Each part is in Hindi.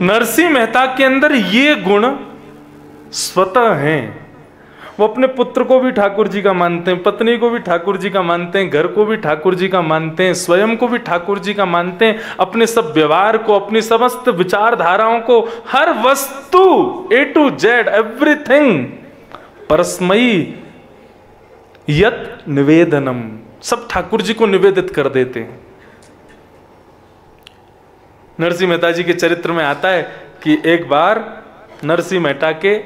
नरसिंह मेहता के अंदर ये गुण स्वतः हैं। वो अपने पुत्र को भी ठाकुर जी का मानते हैं, पत्नी को भी ठाकुर जी का मानते हैं, घर को भी ठाकुर जी का मानते हैं, स्वयं को भी ठाकुर जी का मानते हैं, अपने सब व्यवहार को, अपनी समस्त विचारधाराओं को, हर वस्तु A to Z एवरीथिंग परस्मयी यत निवेदनम, सब ठाकुर जी को निवेदित कर देते हैं। नरसिंह मेहता जी के चरित्र में आता है कि एक बार नरसिंह मेहता के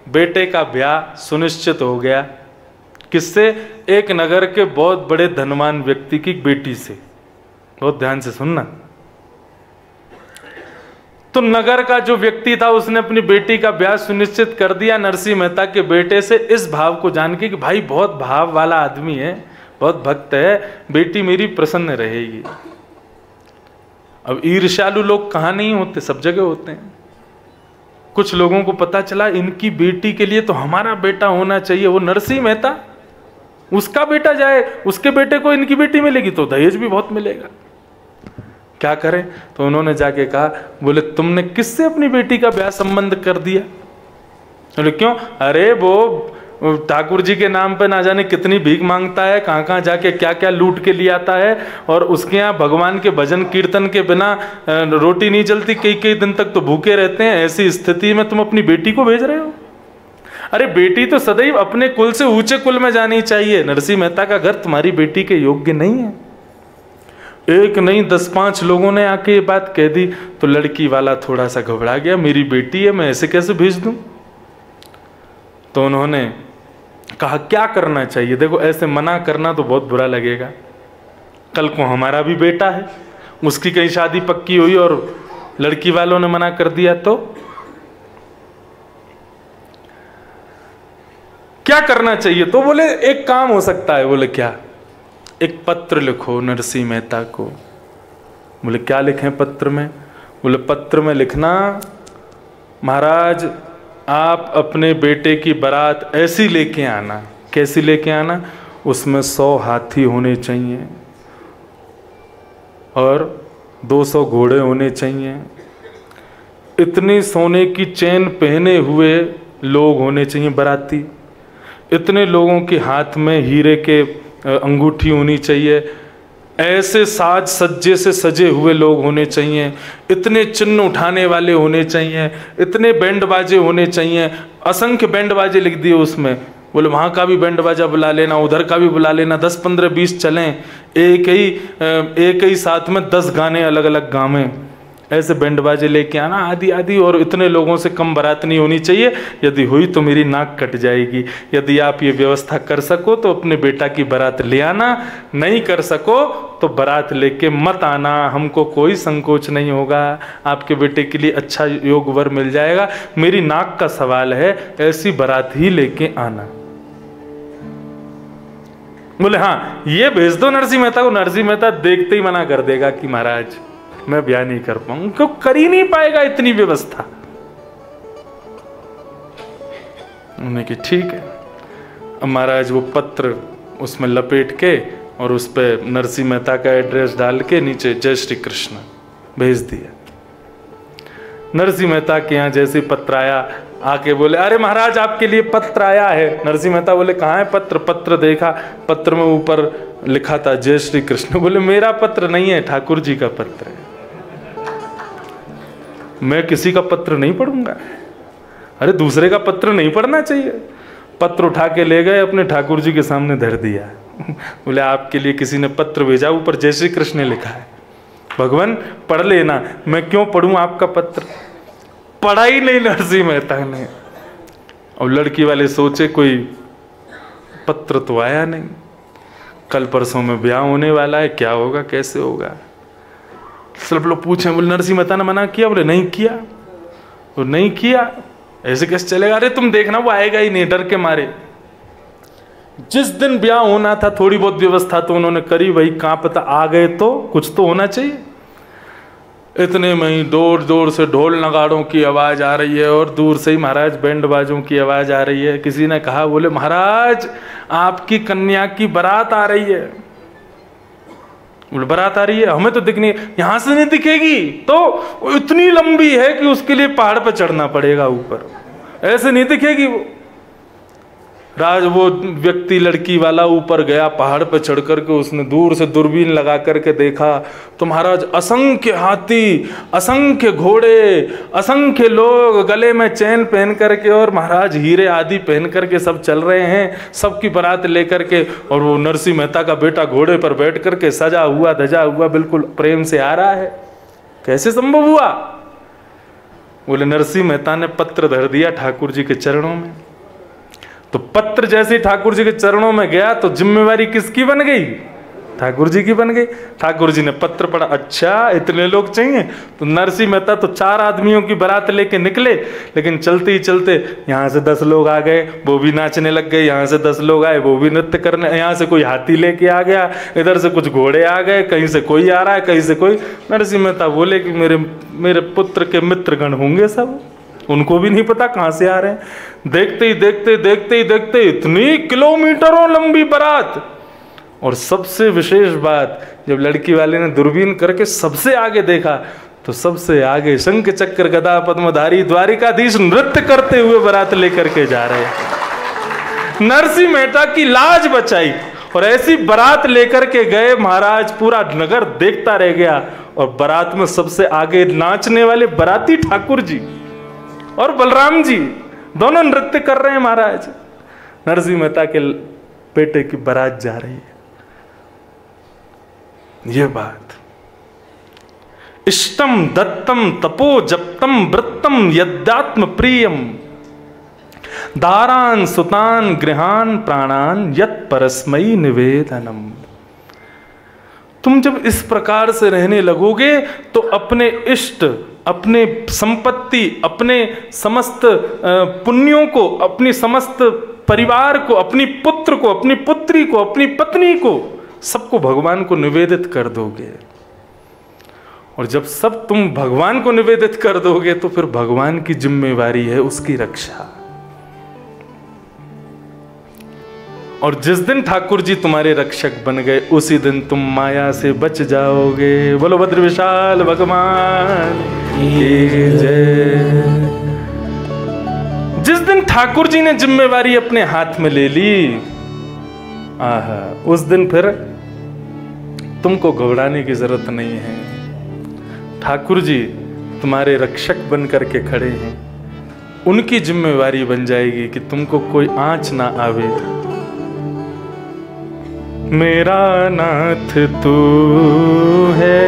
बेटे का ब्याह सुनिश्चित हो गया। किससे? एक नगर के बहुत बड़े धनवान व्यक्ति की बेटी से। बहुत ध्यान से सुनना। तो नगर का जो व्यक्ति था उसने अपनी बेटी का ब्याह सुनिश्चित कर दिया नरसिंह मेहता के बेटे से, इस भाव को जान के कि भाई बहुत भाव वाला आदमी है, बहुत भक्त है, बेटी मेरी प्रसन्न रहेगी। अब ईर्ष्यालु लोग कहाँ नहीं होते, सब जगह होते हैं। कुछ लोगों को पता चला इनकी बेटी के लिए तो हमारा बेटा होना चाहिए, वो नरसिंह मेहता, उसका बेटा जाए, उसके बेटे को इनकी बेटी मिलेगी तो दहेज भी बहुत मिलेगा, क्या करें? तो उन्होंने जाके कहा, बोले तुमने किससे अपनी बेटी का ब्याह संबंध कर दिया? बोले क्यों? अरे वो ठाकुर जी के नाम पे ना जाने कितनी भीख मांगता है, कहाँ कहाँ जाके क्या क्या लूट के ले आता है, और उसके यहाँ भगवान के भजन कीर्तन के बिना रोटी नहीं चलती, कई कई दिन तक तो भूखे रहते हैं। ऐसी स्थिति में तुम अपनी बेटी को भेज रहे हो? अरे बेटी तो सदैव अपने कुल से ऊंचे कुल में जानी चाहिए। नरसिंह मेहता का घर तुम्हारी बेटी के योग्य नहीं है। एक नहीं 10-5 लोगों ने आके ये बात कह दी तो लड़की वाला थोड़ा सा घबरा गया, मेरी बेटी है, मैं ऐसे कैसे भेज दूं? तो उन्होंने कहा क्या करना चाहिए? देखो ऐसे मना करना तो बहुत बुरा लगेगा, कल को हमारा भी बेटा है, उसकी कहीं शादी पक्की हुई और लड़की वालों ने मना कर दिया तो क्या करना चाहिए? तो बोले एक काम हो सकता है। बोले क्या? एक पत्र लिखो नरसिंह मेहता को। बोले क्या लिखें पत्र में? बोले पत्र में लिखना, महाराज आप अपने बेटे की बारात ऐसी लेके आना। कैसी लेके आना? उसमें 100 हाथी होने चाहिए और 200 घोड़े होने चाहिए, इतनी सोने की चेन पहने हुए लोग होने चाहिए बाराती, इतने लोगों के हाथ में हीरे के अंगूठी होनी चाहिए, ऐसे साज सज्जे से सजे हुए लोग होने चाहिए, इतने चिन्ह उठाने वाले होने चाहिए, इतने बैंड बाजे होने चाहिए। असंख्य बैंड बाजे लिख दिए उसमें। बोले वहाँ का भी बैंड बाजा बुला लेना, उधर का भी बुला लेना, 10, 15, 20 चलें, एक ही साथ में 10 गाने अलग अलग गावें, ऐसे बैंड बाजे लेके आना आदि आदि। और इतने लोगों से कम बारात नहीं होनी चाहिए, यदि हुई तो मेरी नाक कट जाएगी। यदि आप ये व्यवस्था कर सको तो अपने बेटा की बारात ले आना, नहीं कर सको तो बारात लेके मत आना, हमको कोई संकोच नहीं होगा, आपके बेटे के लिए अच्छा योग वर मिल जाएगा, मेरी नाक का सवाल है, ऐसी बारात ही लेके आना। बोले हाँ ये भेज दो नरसिंह मेहता को। नरसिंह मेहता देखते ही मना कर देगा कि महाराज मैं ब्याह नहीं कर पाऊंगा, क्यों? कर ही नहीं पाएगा इतनी व्यवस्था। उन्होंने कि ठीक है। अब महाराज वो पत्र उसमें लपेट के और उस पर नरसिंह मेहता का एड्रेस डाल के नीचे जय श्री कृष्ण भेज दिया। नरसिंह मेहता के यहाँ जैसे पत्र आया, आके बोले अरे महाराज आपके लिए पत्र आया है। नरसिंह मेहता बोले कहाँ है पत्र? पत्र देखा, पत्र में ऊपर लिखा था जय श्री कृष्ण। बोले मेरा पत्र नहीं है, ठाकुर जी का पत्र है, मैं किसी का पत्र नहीं पढ़ूंगा। अरे दूसरे का पत्र नहीं पढ़ना चाहिए। पत्र उठा के ले गए, अपने ठाकुर जी के सामने धर दिया। बोले आपके लिए किसी ने पत्र भेजा, ऊपर जय श्री कृष्ण लिखा है, भगवान पढ़ लेना, मैं क्यों पढ़ूं आपका पत्र? पढ़ा ही नहीं नरसिंह मेहता ने। और लड़की वाले सोचे कोई पत्र तो आया नहीं, कल परसों में ब्याह होने वाला है, क्या होगा कैसे होगा? सब लोग पूछे, बोले नरसिंह मेहता ने मना किया? बोले नहीं किया। वो नहीं किया, ऐसे कैसे चलेगा? अरे तुम देखना वो आएगा ही नहीं, डर के मारे। जिस दिन ब्याह होना था थोड़ी बहुत व्यवस्था तो उन्होंने करी, वही कहाँ पता आ गए तो कुछ तो होना चाहिए। इतने में ही दूर दूर से ढोल नगाड़ों की आवाज आ रही है और दूर से ही महाराज बैंड बाजों की आवाज आ रही है। किसी ने कहा, बोले महाराज आपकी कन्या की बारात आ रही है। बोले बारात आ रही है, हमें तो दिखनी, यहां से नहीं दिखेगी, तो इतनी लंबी है कि उसके लिए पहाड़ पर चढ़ना पड़ेगा ऊपर, ऐसे नहीं दिखेगी वो। वो व्यक्ति लड़की वाला ऊपर गया, पहाड़ पर चढ़ करके उसने दूर से दूरबीन लगा करके देखा तो महाराज असंख्य हाथी, असंख्य घोड़े, असंख्य लोग गले में चैन पहन करके और महाराज हीरे आदि पहन करके सब चल रहे हैं, सबकी बारात लेकर के। और वो नरसिंह मेहता का बेटा घोड़े पर बैठ करके सजा हुआ धजा हुआ बिल्कुल प्रेम से आ रहा है। कैसे संभव हुआ? बोले नरसिंह मेहता ने पत्र धर दिया ठाकुर जी के चरणों में। तो पत्र जैसे ठाकुर जी के चरणों में गया तो जिम्मेवारी किसकी बन गई? ठाकुर जी की बन गई। ठाकुर जी ने पत्र पढ़ा, अच्छा इतने लोग चाहिए। तो नरसिंह मेहता तो 4 आदमियों की बारात लेके निकले, लेकिन चलते ही चलते यहाँ से 10 लोग आ गए, वो भी नाचने लग गए, यहाँ से 10 लोग आए, वो भी नृत्य करने, यहाँ से कोई हाथी लेके आ गया, इधर से कुछ घोड़े आ गए, कहीं से कोई आ रहा है, कहीं से कोई। नरसिंह मेहता बोले कि मेरे पुत्र के मित्रगण होंगे सब, उनको भी नहीं पता कहां से आ रहे हैं। देखते ही देखते इतनी किलोमीटरों लंबी बारात। और सबसे विशेष बात, जब लड़की वाले ने दूरबीन करके सबसे आगे देखा तो सबसे आगे शंख चक्र गदा पद्मधारी द्वारिकाधीश नृत्य करते हुए बारात लेकर के जा रहे हैं। नरसिंह मेहता की लाज बचाई और ऐसी बारात लेकर के गए महाराज, पूरा नगर देखता रह गया। और बारात में सबसे आगे नाचने वाले बाराती ठाकुर जी और बलराम जी दोनों नृत्य कर रहे हैं महाराज। नरसिंह मेहता के बेटे की बारात जा रही है। यह बात, इष्टम दत्तम तपो जप्तम वृत्तम यद्यात्म प्रियम दारान सुतान गृहान प्राणान यत् परस्मयी निवेदनम। तुम जब इस प्रकार से रहने लगोगे तो अपने इष्ट, अपने संपत्ति, अपने समस्त पुण्यों को, अपनी समस्त परिवार को, अपनी पुत्र को, अपनी पुत्री को, अपनी पत्नी को, सबको भगवान को निवेदित कर दोगे। और जब सब तुम भगवान को निवेदित कर दोगे तो फिर भगवान की जिम्मेवारी है उसकी रक्षा। और जिस दिन ठाकुर जी तुम्हारे रक्षक बन गए उसी दिन तुम माया से बच जाओगे। बोलो भद्र विशाल भगवान की जय। जिस दिन ठाकुर जी ने जिम्मेवारी अपने हाथ में ले ली, आहा, उस दिन फिर तुमको घबराने की जरूरत नहीं है। ठाकुर जी तुम्हारे रक्षक बन करके खड़े हैं, उनकी जिम्मेवारी बन जाएगी कि तुमको कोई आंच ना आवे। मेरा नाथ तू है,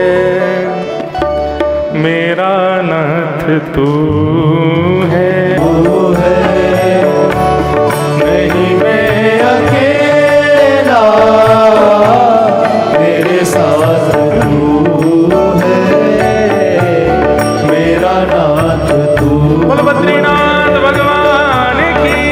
मेरा नाथ तू है, वो है नहीं मैं अकेला, मेरे साथ तू है, मेरा नाथ तू। बोलो बद्रीनाथ भगवान की।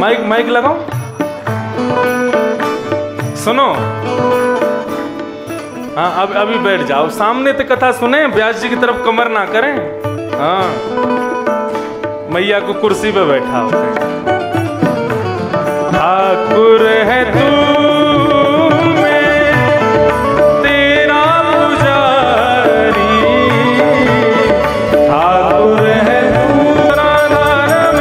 माइक माइक लगाओ, सुनो। हाँ अब अभी बैठ जाओ, सामने तो कथा सुने, व्यास जी की तरफ कमर ना करें। हाँ मैया को कुर्सी पे बैठा हो। ठाकुर है तू